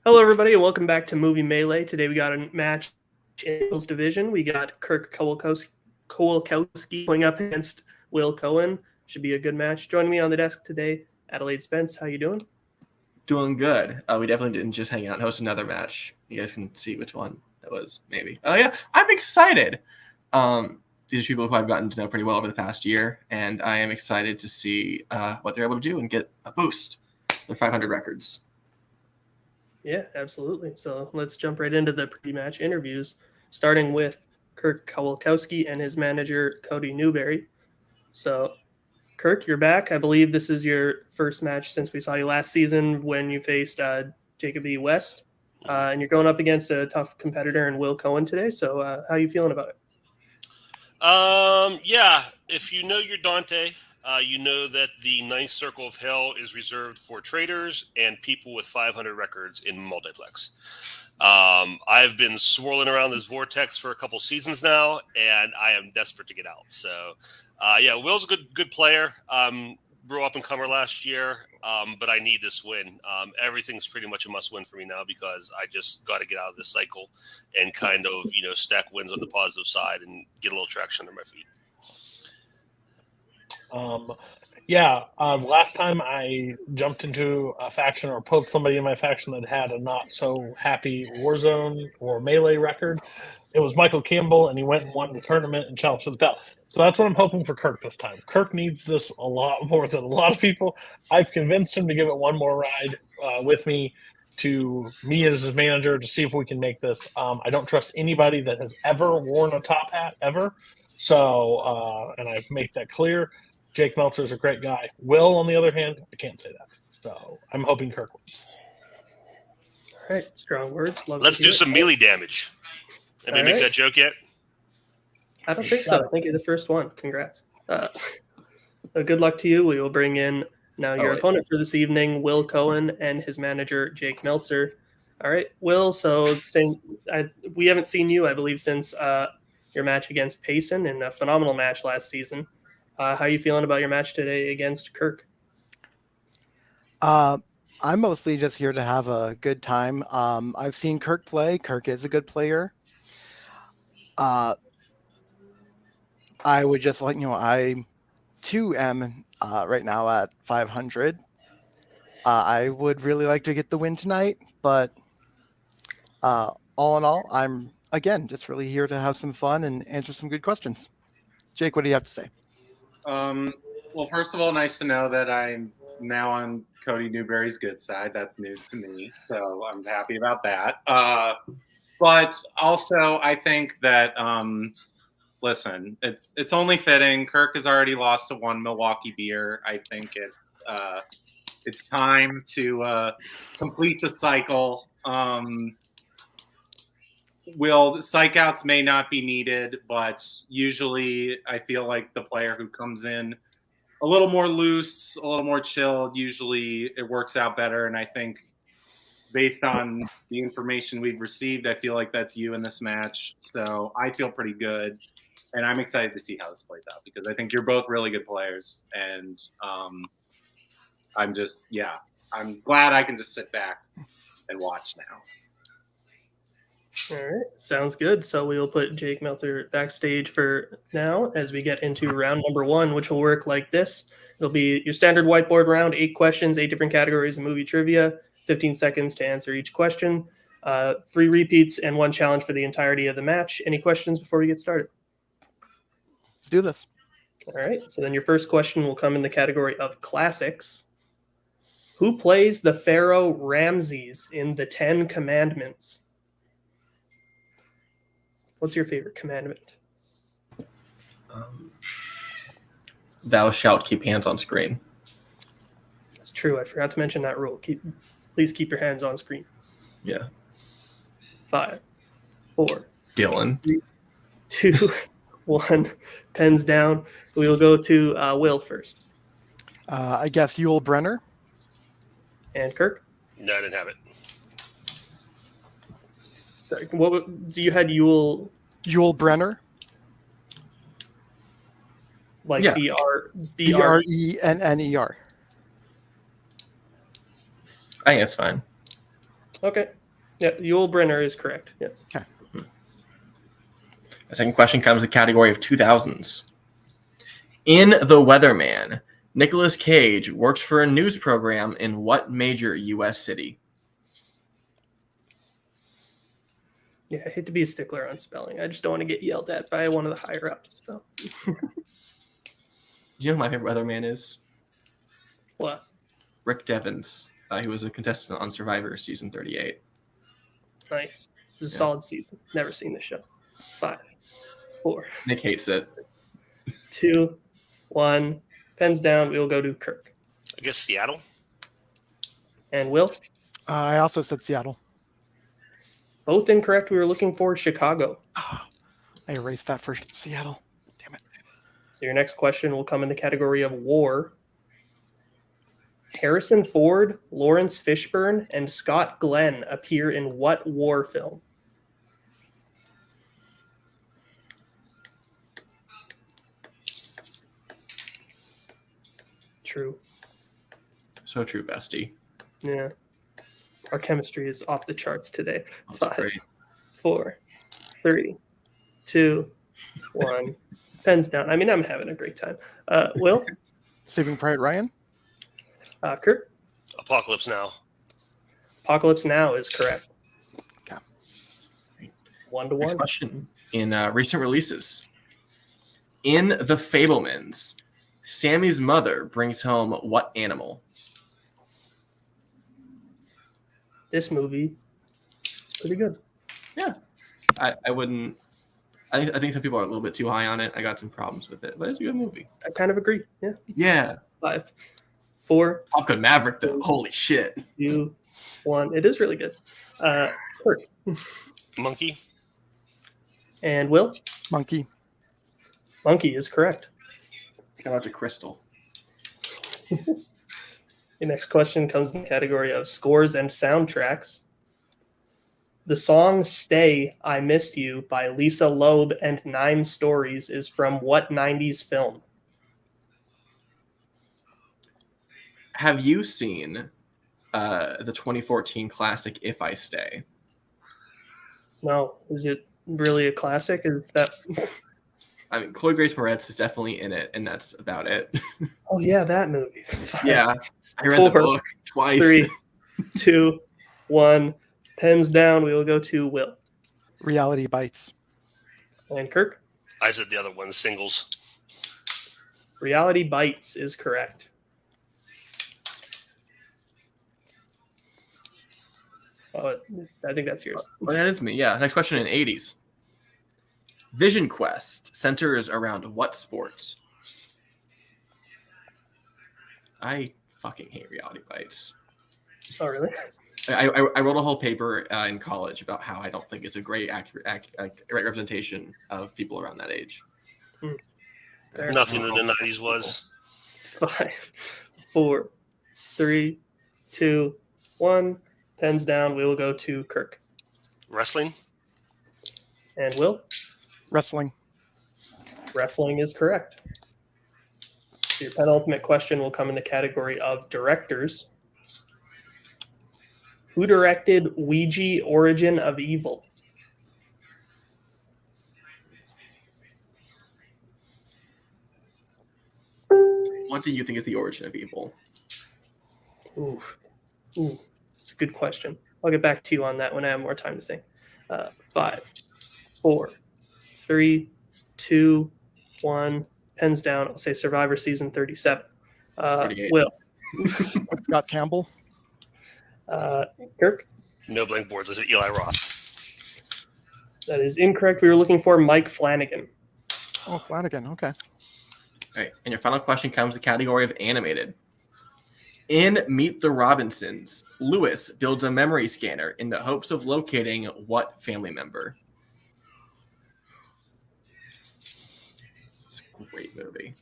Hello, everybody, and welcome back to Movie Melee. Today we got a match in the Hills division. We got Kirk Kowalkowski going up against Will Cohen. Should be a good match. Joining me on the desk today, Adelaide Spence. How you doing? Doing good. We definitely didn't just hang out and host another match. You guys can see which one that was, maybe. Oh, yeah. I'm excited. These are people who I've gotten to know pretty well over the past year, and I am excited to see what they're able to do and get a boost. Their 500 records. Yeah, absolutely. So let's jump right into the pre-match interviews, starting with Kirk Kowalkowski and his manager, Cody Newberry. So, Kirk, you're back. I believe this is your first match since we saw you last season when you faced Jacob E. West. And you're going up against a tough competitor in Will Cohen today. So how are you feeling about it? Yeah, if you know your Dante, you know that the ninth circle of hell is reserved for traders and people with 500 records in Multiplex. I've been swirling around this vortex for a couple seasons now, and I am desperate to get out. So, yeah, Will's a good player. Grew up and comer last year, but I need this win. Everything's pretty much a must-win for me now because I just got to get out of this cycle and kind of, stack wins on the positive side and get a little traction under my feet. Last time I jumped into a faction or poked somebody in my faction that had a not so happy Warzone or Melee record, it was Michael Campbell, and he went and won the tournament and challenged for the belt. So that's what I'm hoping for Kirk this time. Kirk needs this a lot more than a lot of people. I've convinced him to give it one more ride with me to me as his manager to see if we can make this. I don't trust anybody that has ever worn a top hat ever. So, and I've made that clear. Jake Meltzer's a great guy. Will, on the other hand, I can't say that. So I'm hoping Kirk wins. All right, strong words. Let's do some melee damage. Have you make that joke yet? I don't think so. I think you're the first one. Congrats. Good luck to you. We will bring in now your opponent for this evening, Will Cohen, and his manager, Jake Meltzer. All right, Will, so we haven't seen you, I believe, since your match against Payson in a phenomenal match last season. How are you feeling about your match today against Kirk? I'm mostly just here to have a good time. I've seen Kirk play. Kirk is a good player. I would just like, I too am right now at 500. I would really like to get the win tonight, but all in all, I'm, again, just really here to have some fun and answer some good questions. Jake, what do you have to say? Well, first of all, nice to know that I'm now on Cody Newberry's good side. That's news to me, so I'm happy about that. But also, I think that listen, it's only fitting. Kirk has already lost to one Milwaukee beer. I think it's time to complete the cycle. Psych outs may not be needed, but usually I feel like the player who comes in a little more loose, a little more chilled, usually it works out better. And I think based on the information we've received, I feel like that's you in this match. So I feel pretty good. And I'm excited to see how this plays out because I think you're both really good players. And I'm glad I can just sit back and watch now. All right, sounds good. So we will put Jake Meltzer backstage for now as we get into round number 1, which will work like this. It'll be your standard whiteboard round, 8 questions, 8 different categories of movie trivia, 15 seconds to answer each question, 3 repeats, and 1 challenge for the entirety of the match. Any questions before we get started? Let's do this. All right, so then your first question will come in the category of classics. Who plays the Pharaoh Ramses in the 10 Commandments? What's your favorite commandment? Thou shalt keep hands on screen. That's true. I forgot to mention that rule. Please keep your hands on screen. Yeah. 5, 4, Dylan. 3, 2, 1. Pens down. We will go to Will first. I guess Yul Brenner. And Kirk? No, I didn't have it. Sorry, do you had Yul Brenner? Like yeah. Brenner. I think I think it's fine. Okay. Yeah, Yul Brynner is correct. Yeah. The second question comes in the category of 2000s. In The Weatherman, Nicolas Cage works for a news program in what major U.S. city? Yeah, I hate to be a stickler on spelling. I just don't want to get yelled at by one of the higher ups. So, Do you know who my favorite weatherman is? what? Rick Devens. He was a contestant on Survivor season 38. Nice. This is a Yeah. solid season. Never seen the show. 5, 4, Nick hates it. 2, 1. Pens down. We will go to Kirk. I guess Seattle. And Will? I also said Seattle. Both incorrect. We were looking for Chicago. I erased that for Seattle. Damn it. So your next question will come in the category of war. Harrison Ford, Lawrence Fishburne, and Scott Glenn appear in what war film? True. So true, bestie. Yeah. Our chemistry is off the charts today. That's 5, great. 4, 3, 2, 1. Pens down. I mean, I'm having a great time. Will? Saving Private Ryan? Kirk? Apocalypse Now. Apocalypse Now is correct. Okay. 1 to Next 1. question. In recent releases. In The Fablemans, Sammy's mother brings home what animal? This movie is pretty good. I wouldn't. I think some people are a little bit too high on it. I got some problems with it, but it's a good movie. I kind of agree. Yeah. Yeah. 5, 4, Top Gun Maverick, though. Holy shit. 2, 1. It is really good. Kirk Monkey. and Will. Monkey. Monkey is correct. Shout out to Crystal. The next question comes in the category of scores and soundtracks. The song Stay, I Missed You by Lisa Loeb and 9 Stories is from what 90s film? Have you seen the 2014 classic If I Stay? No. Is it really a classic? Is that... I mean, Chloe Grace Moretz is definitely in it, and that's about it. Oh, yeah, that movie. 5, Yeah. I read the 4, book twice. 3, 2, 1. Pens down. We will go to Will. Reality Bites. And Kirk. I said the other one, Singles. Reality Bites is correct. Oh, I think that's yours. Well, that is me. Yeah. Next question in 80s. Vision Quest centers around what sports? I fucking hate Reality Bites. Oh, really? I wrote a whole paper in college about how I don't think it's a great right representation of people around that age. Fair. Nothing in the 90s was. 5, 4, 3, 2, 1. Pens down. We will go to Kirk. Wrestling. And Will. Wrestling. Wrestling is correct. So your penultimate question will come in the category of directors. Who directed Ouija Origin of Evil? What do you think is the origin of evil? Ooh, it's a good question. I'll get back to you on that when I have more time to think. 5, 4, 3, 2, 1. Pens down. I'll say Survivor Season 37. 38. Will. Scott Campbell. Kirk. No blank boards. I said Eli Roth. That is incorrect. We were looking for Mike Flanagan. Oh, Flanagan. Okay. All right, and your final question comes the category of animated. In Meet the Robinsons, Lewis builds a memory scanner in the hopes of locating what family member? It's a great movie.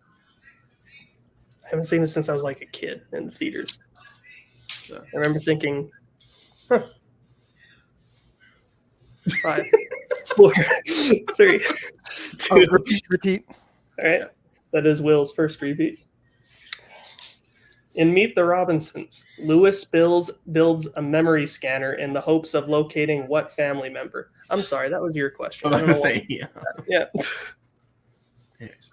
I haven't seen it since I was like a kid in the theaters. So, I remember thinking, huh. 5, 4, 3, 2. Oh, repeat. All right. That is Will's first repeat. In Meet the Robinsons, Lewis builds a memory scanner in the hopes of locating what family member? I'm sorry, that was your question. I I was don't gonna know say, yeah. yeah. Anyways,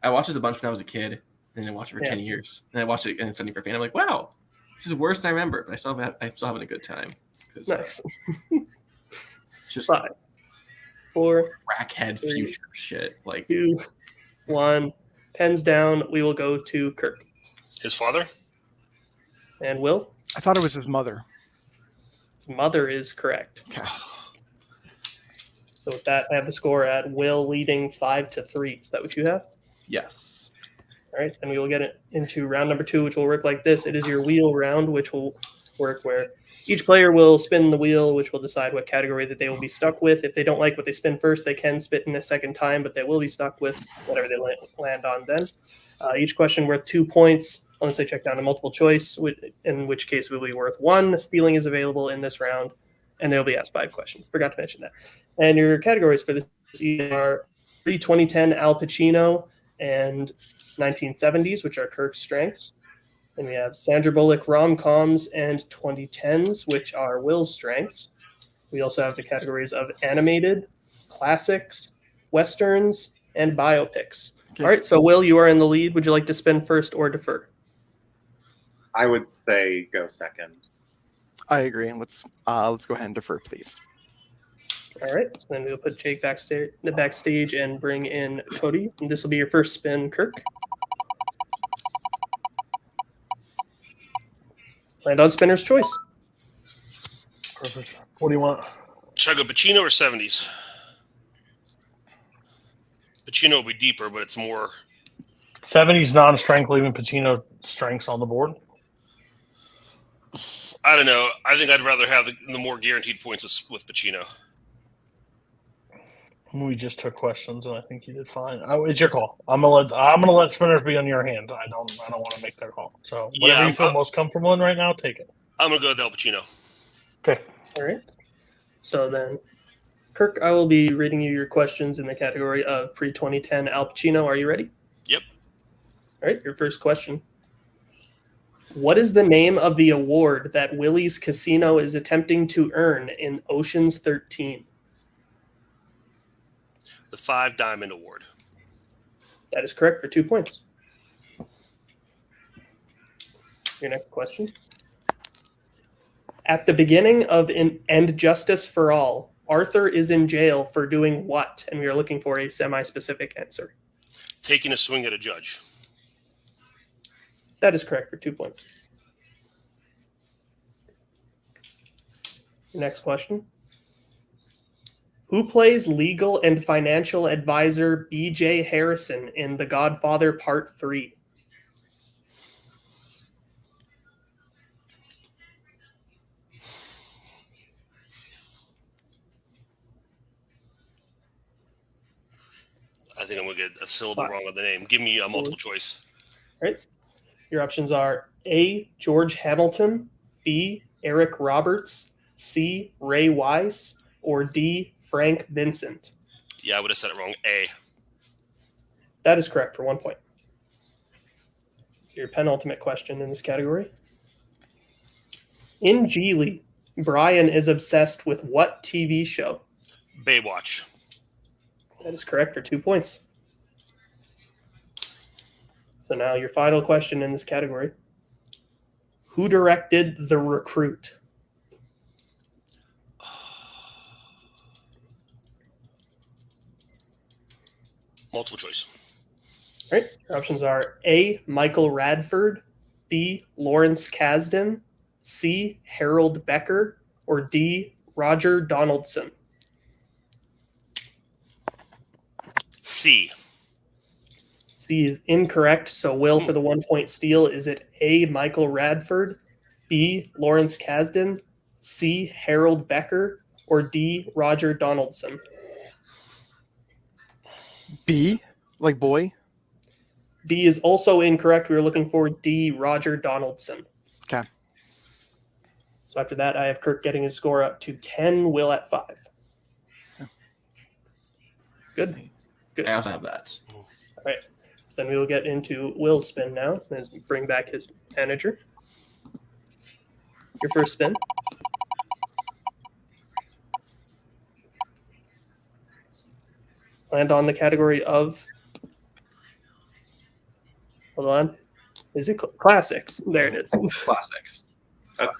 I watched this a bunch when I was a kid, and then I watched it for Yeah. 10 years. And I watched it and studying for fan. I'm like, wow, this is worse than I remember, but I'm still having a good time. Nice. Just 5, 4, crackhead 3, future shit. Like, 2, 1. Pens down. We will go to Kirk. His father? And Will? I thought it was his mother. His mother is correct. Okay. So with that, I have the score at Will leading 5-3. Is that what you have? yes. All right, then we will get it into round number 2, which will work like this. It is your wheel round, which will work where each player will spin the wheel, which will decide what category that they will be stuck with. If they don't like what they spin first, they can spit in a second time, but they will be stuck with whatever they land on then. Each question worth 2 points, unless they check down a multiple choice, in which case it will be worth 1. Stealing is available in this round, and they'll be asked 5 questions. Forgot to mention that. And your categories for this are pre-2010 Al Pacino and 1970s, which are Kirk's strengths. Then we have Sandra Bullock rom-coms and 2010s, which are Will's strengths. We also have the categories of animated, classics, westerns, and biopics. Okay. All right, so Will, you are in the lead. Would you like to spin first or defer? I would say go second. I agree. And let's go ahead and defer, please. All right, so then we'll put Jake backstage and bring in Cody. And this will be your first spin, Kirk. Land on spinner's choice. Perfect. What do you want? Should I go Pacino or 70s? Pacino will be deeper, but it's more. 70s non-strength, leaving Pacino strengths on the board. I don't know. I think I'd rather have the more guaranteed points with Pacino. We just took questions, and I think you did fine. It's your call. I'm gonna let spinners be on your hand. I don't want to make that call. So whatever Yeah, you feel most comfortable in right now, take it. I'm gonna go with Al Pacino. Okay. All right. So then, Kirk, I will be reading you your questions in the category of pre-2010 Al Pacino. Are you ready? Yep. All right, your first question. What is the name of the award that Willie's Casino is attempting to earn in Ocean's 13? The 5 Diamond Award. That is correct for 2 points. Your next question. At the beginning of End Justice for All, Arthur is in jail for doing what? And we are looking for a semi-specific answer. Taking a swing at a judge. That is correct for 2 points. Your next question. Who plays legal and financial advisor B.J. Harrison in The Godfather Part 3? I think I'm going to get a syllable wrong on the name. Give me a multiple choice. All right. Your options are A, George Hamilton, B, Eric Roberts, C, Ray Weiss, or D, Frank Vincent. Yeah, I would have said it wrong. A. That is correct for 1 point. So your penultimate question in this category. In Geely, Brian is obsessed with what TV show? Baywatch. That is correct for 2 points. So now your final question in this category. Who directed The Recruit? Multiple choice. All right. Your options are A, Michael Radford, B, Lawrence Kasdan, C, Harold Becker, or D, Roger Donaldson. C. C is incorrect. So Will, for the 1 point steal, is it A, Michael Radford, B, Lawrence Kasdan, C, Harold Becker, or D, Roger Donaldson? B, like boy. B is also incorrect. We were looking for D, Roger Donaldson. Okay. So after that, I have Kirk getting his score up to 10, Will at 5. Good. Good. I also have that. All right. So Then we will get into Will's spin now, and bring back his manager. Your first spin. Land on the category of. Hold on. Is it classics? There it is. Classics.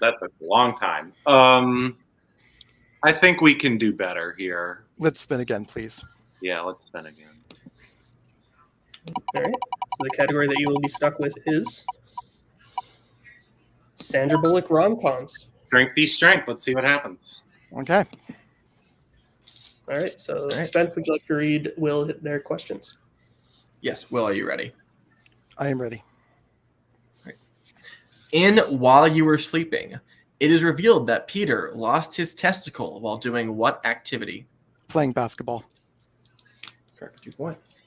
That's a long time. I think we can do better here. Let's spin again, please. Yeah, let's spin again. All right. So the category that you will be stuck with is Sandra Bullock rom-coms. Strength v strength. Let's see what happens. Okay. All right. So All right. Spence, would you like to read Will their questions? Yes, Will, are you ready? I am ready. In While You Were Sleeping, it is revealed that Peter lost his testicle while doing what activity? Playing basketball. Correct, 2 points.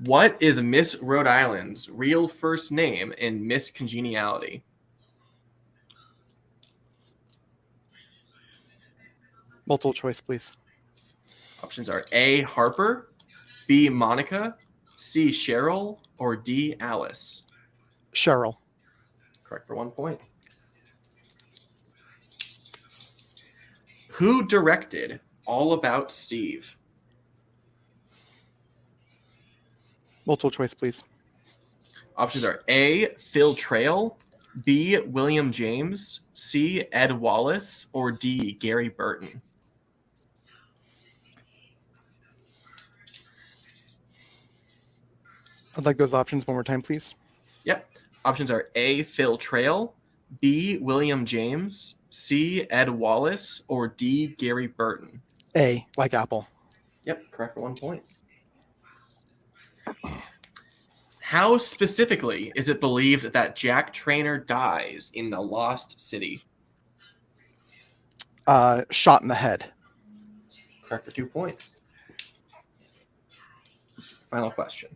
What is Miss Rhode Island's real first name in Miss Congeniality? Multiple choice, please. Options are A, Harper, B, Monica, C, Cheryl, or D, Alice. Cheryl. Correct for 1 point. Who directed All About Steve? Multiple choice, please. Options are A, Phil Trail, B, William James, C, Ed Wallace, or D, Gary Burton. I'd like those options one more time, please. Yep. Options are A, Phil Trail, B, William James, C, Ed Wallace, or D, Gary Burton. A, like apple. Yep, correct for 1 point. How specifically is it believed that Jack Traynor dies in The Lost City? Shot in the head. Correct for 2 points. Final question.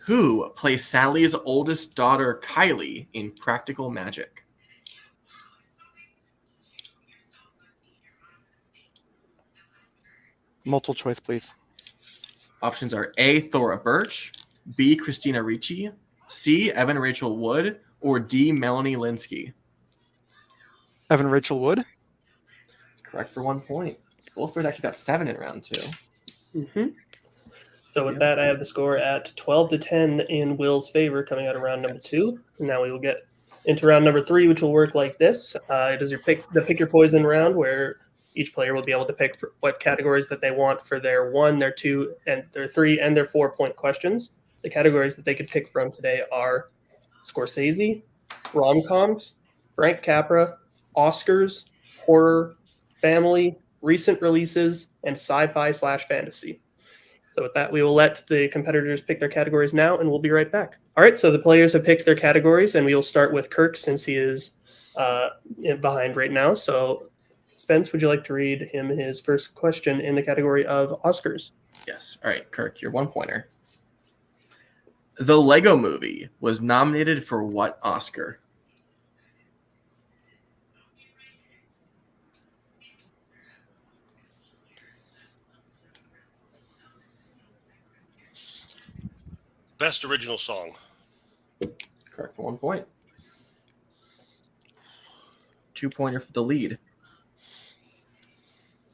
Who plays Sally's oldest daughter, Kylie, in Practical Magic? Multiple choice, please. Options are A, Thora Birch, B, Christina Ricci, C, Evan Rachel Wood, or D, Melanie Linsky. Evan Rachel Wood. Correct for 1 point. Wolfsburg actually got 7 in round 2. Mm-hmm. So with that, I have the score at 12-10 in Will's favor coming out of round number 2. And now we will get into round number 3, which will work like this. It is the pick your poison round, where each player will be able to pick for what categories that they want for their 1, their 2, and their 3, and their 4-point questions. The categories that they could pick from today are Scorsese, rom-coms, Frank Capra, Oscars, horror, family, recent releases, and sci-fi/fantasy. So with that, we will let the competitors pick their categories now, and we'll be right back. All right, so the players have picked their categories, and we will start with Kirk since he is behind right now. So Spence, would you like to read him his first question in the category of Oscars? Yes. All right, Kirk, your 1-pointer. The Lego Movie was nominated for what Oscar? Best original song. Correct for 1 point. 2-pointer for the lead.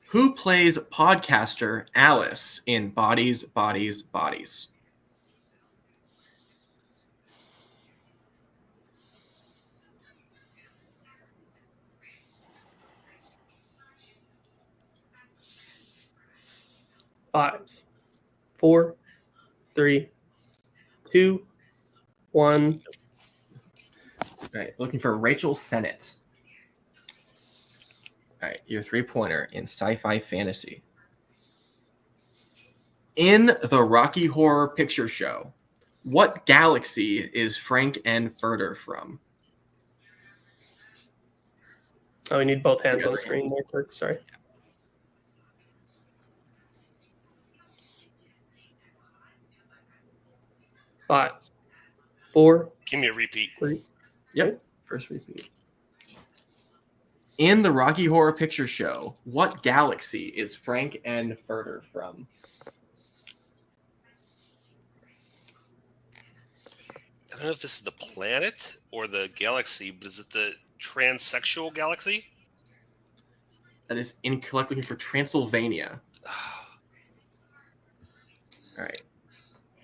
Who plays podcaster Alice in Bodies, Bodies, Bodies? Five, 4, 3, 2, 1. All right, looking for Rachel Sennett. All right, your 3-pointer in sci-fi fantasy. In the Rocky Horror Picture Show, what galaxy is Frank N. Furter from? Oh, we need both hands on the screen there, Kirk. Sorry. Five, 4, Give me a repeat. 3. Yep, first repeat. In the Rocky Horror Picture Show, what galaxy is Frank N. Furter from? don't know if this is the planet or the galaxy, but is it the transsexual galaxy? That is incorrect. Looking for Transylvania. All right.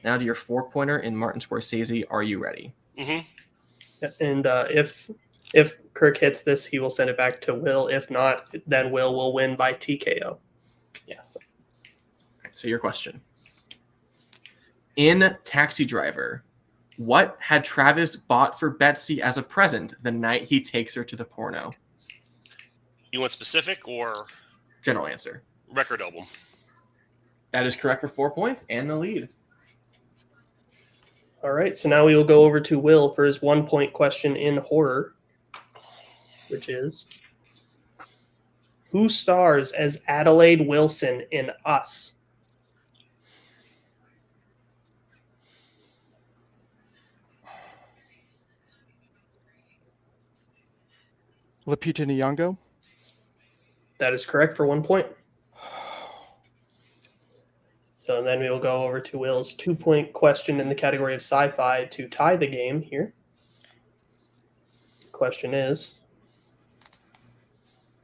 Now to your 4-pointer in Martin Scorsese. Are you ready? Mm-hmm. Yeah, and if Kirk hits this, he will send it back to Will. If not, then will win by TKO. Yes. All right, so your question. In Taxi Driver, what had Travis bought for Betsy as a present the night he takes her to the porno? You want specific or General answer. record album? That is correct for 4 points and the lead. All right, so now we will go over to Will for his 1-point question in horror, which is, who stars as Adelaide Wilson in Us? Lupita Nyong'o. That is correct for 1 point. So then we will go over to Will's 2-point question in the category of sci-fi to tie the game here. Question is,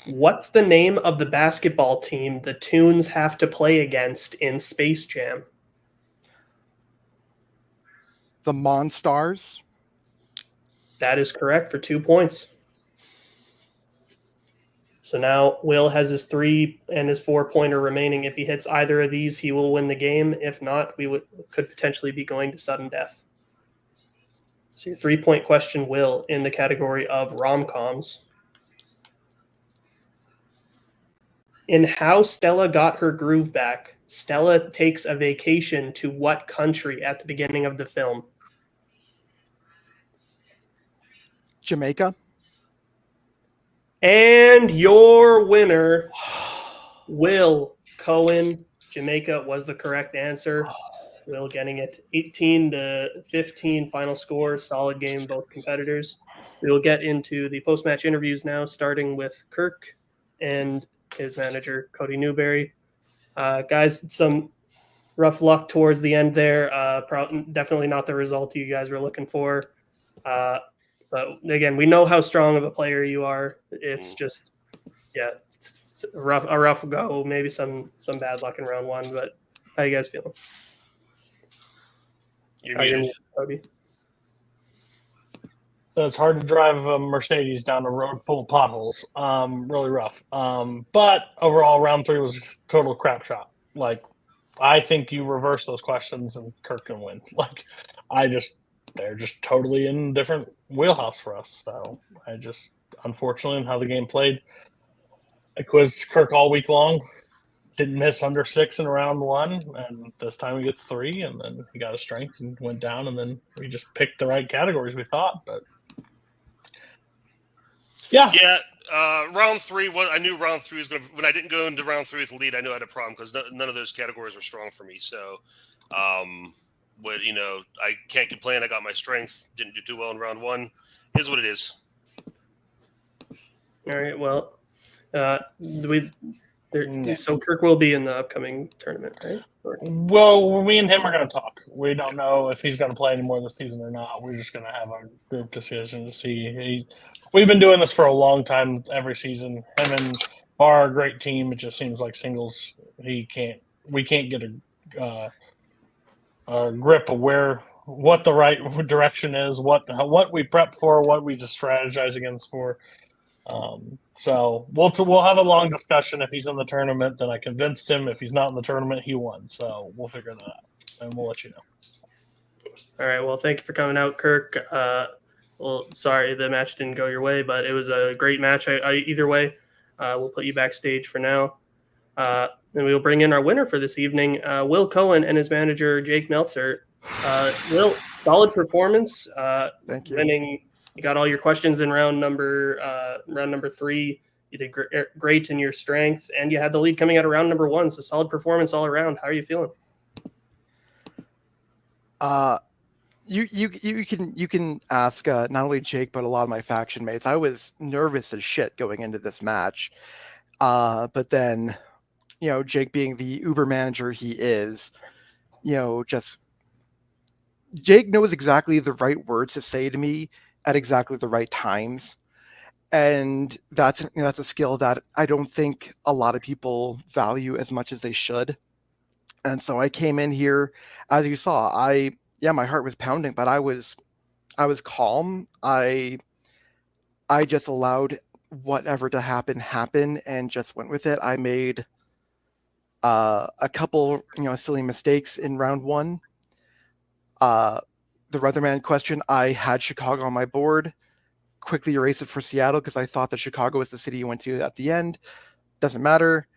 what's the name of the basketball team the Toons have to play against in Space Jam? The Monstars. That is correct for 2 points. So now Will has his 3 and his 4-pointer remaining. If he hits either of these, he will win the game. If not, could potentially be going to sudden death. So your 3-point question, Will, in the category of rom-coms. In How Stella Got Her Groove Back, Stella takes a vacation to what country at the beginning of the film? Jamaica. And your winner, Will Cohen. Jamaica was the correct answer. Will getting it 18-15 final score. Solid game, both competitors. We will get into the post-match interviews now, starting with Kirk and his manager, Cody Newberry. Guys, some rough luck towards the end there. Definitely not the result you guys were looking for. But again, we know how strong of a player you are. It's just, it's a rough go. Maybe some bad luck in round 1. But how you guys feeling? You're muted. Cody? So it's hard to drive a Mercedes down a road full of potholes. Really rough. But overall, round 3 was a total crap shot. Like, I think you reverse those questions and Kirk can win. Like, they're just totally in a different wheelhouse for us. So unfortunately, in how the game played, I quizzed Kirk all week long. Didn't miss under 6 in round 1, and this time he gets 3, and then he got a strength and went down, and then we just picked the right categories we thought. But yeah, round 3 I knew round 3 was going to. When I didn't go into round 3 with the lead, I knew I had a problem because none of those categories were strong for me. So, but I can't complain. I got my strength. Didn't do too well in round 1. Is what it is. All right. Well, so Kirk will be in the upcoming tournament, right? Well, me and him are going to talk. We don't know if he's going to play anymore this season or not. We're just going to have a group decision to see. We've been doing this for a long time, every season. Him and Bar are a great team. It just seems like singles, we can't get a grip of what the right direction is, what we prep for, what we just strategize against for. So we'll have a long discussion. If he's in the tournament, then I convinced him. If he's not in the tournament, he won. So we'll figure that out, and we'll let you know. All right. Well, thank you for coming out, Kirk. Well, sorry the match didn't go your way, but it was a great match. Either way, we'll put you backstage for now. Then we'll bring in our winner for this evening, Will Cohen and his manager, Jake Meltzer. Will, solid performance. Thank you. Winning. You got all your questions in round number 3. You did great in your strength, and you had the lead coming out of round number 1. So solid performance all around. How are you feeling? You can ask not only Jake but a lot of my faction mates. I was nervous as shit going into this match, but then Jake being the Uber manager he is, just Jake knows exactly the right words to say to me at exactly the right times. And that's a skill that I don't think a lot of people value as much as they should. And so I came in here, as you saw, my heart was pounding, but I was calm. I just allowed whatever to happen and just went with it. I made a couple, silly mistakes in round one. The Weatherman question, I had Chicago on my board. Quickly erased it for Seattle because I thought that Chicago was the city you went to at the end. Doesn't matter.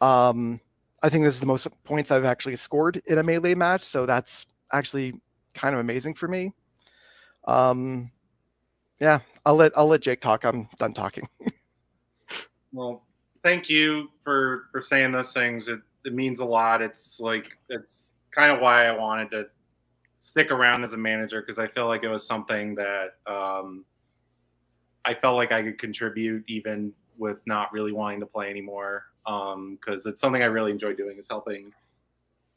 I think this is the most points I've actually scored in a melee match, so that's actually kind of amazing for me. Yeah, I'll let Jake talk. I'm done talking. Well, thank you for saying those things. It means a lot. It's kind of why I wanted to stick around as a manager, because I feel like it was something that I felt like I could contribute even with not really wanting to play anymore. Because it's something I really enjoy doing, is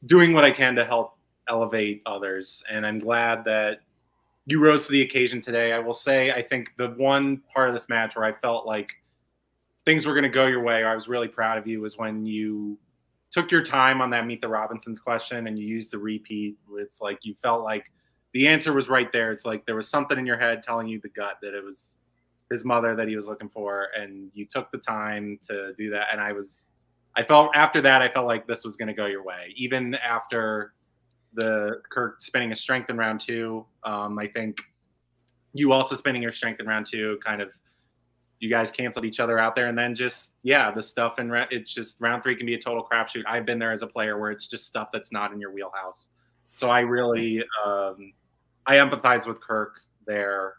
doing what I can to help elevate others. And I'm glad that you rose to the occasion today. I will say, I think the one part of this match where I felt like things were going to go your way, or I was really proud of you, was when you took your time on that Meet the Robinsons question and you used the repeat. It's like you felt like the answer was right there. It's like there was something in your head telling you the gut that it was his mother that he was looking for, and you took the time to do that. And I felt after that, I felt like this was going to go your way. Even after the Kirk spending a strength in round two, I think you also spending your strength in round two, kind of, you guys canceled each other out there. And then just, the stuff in it's just round three can be a total crapshoot. I've been there as a player where it's just stuff that's not in your wheelhouse. So I really, I empathize with Kirk there.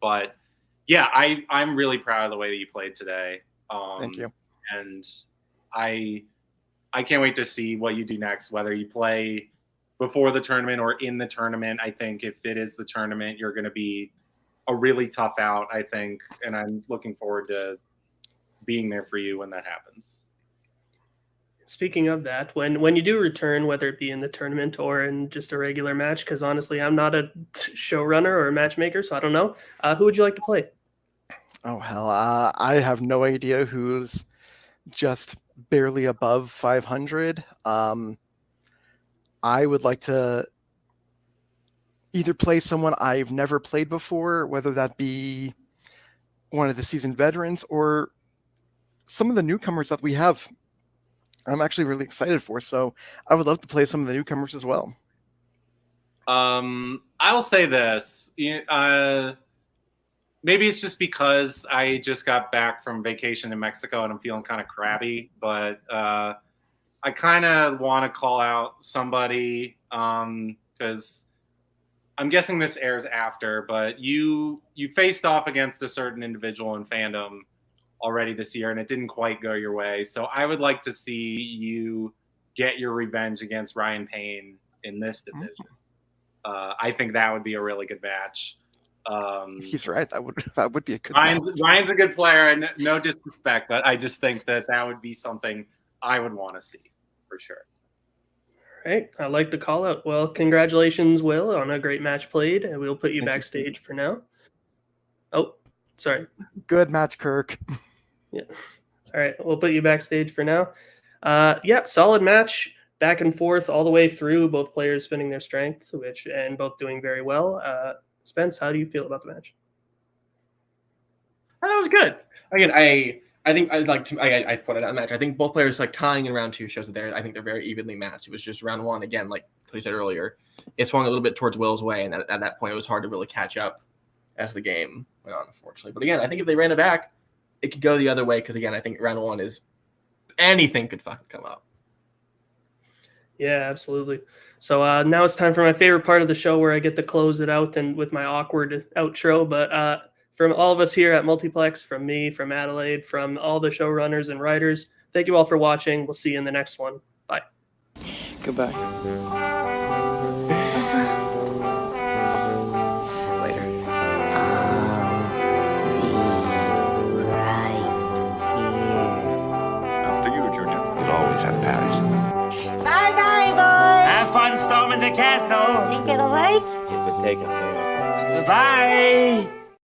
But yeah, I'm really proud of the way that you played today. Thank you. And I can't wait to see what you do next, whether you play before the tournament or in the tournament. I think if it is the tournament, you're going to be a really tough out, I think. And I'm looking forward to being there for you when that happens. Speaking of that, when you do return, whether it be in the tournament or in just a regular match, because honestly, I'm not a showrunner or a matchmaker, so I don't know. Who would you like to play? Oh, hell. I have no idea who's just barely above 500. I would like to either play someone I've never played before, whether that be one of the seasoned veterans or some of the newcomers that we have. I'm actually really excited for, so I would love to play some of the newcomers as well. I'll say this. Maybe it's just because I just got back from vacation in Mexico and I'm feeling kind of crabby, but I kind of want to call out somebody because I'm guessing this airs after, but you faced off against a certain individual in Fandom already this year, and it didn't quite go your way. So I would like to see you get your revenge against Ryan Payne in this division. I think that would be a really good match. He's right. That would be a good match. Ryan's a good player, and no disrespect, but I just think that would be something I would want to see for sure. All right. I like the call out. Well, congratulations, Will, on a great match played, and we'll put you backstage for now. Oh, sorry. Good match, Kirk. Yeah. All right. We'll put you backstage for now. Solid match, back and forth all the way through, both players spending their strength, and both doing very well. Spence, how do you feel about the match? That was good. Again, I think I'd like to. I pointed out the match. I think both players tying in round two shows that I think they're very evenly matched. It was just round one again, like Cody said earlier. It swung a little bit towards Will's way, and at that point, it was hard to really catch up as the game went on, unfortunately. But again, I think if they ran it back, it could go the other way because again, I think round one is anything could fucking come up. Yeah, absolutely. So now it's time for my favorite part of the show where I get to close it out and with my awkward outro. But from all of us here at Multiplex, from me, from Adelaide, from all the showrunners and writers, thank you all for watching. We'll see you in the next one. Bye. Goodbye. Later. After you, Junior. You'll always have Paris. Bye-bye, boys. Have fun storming the castle. You get away? It would take a miracle. Goodbye.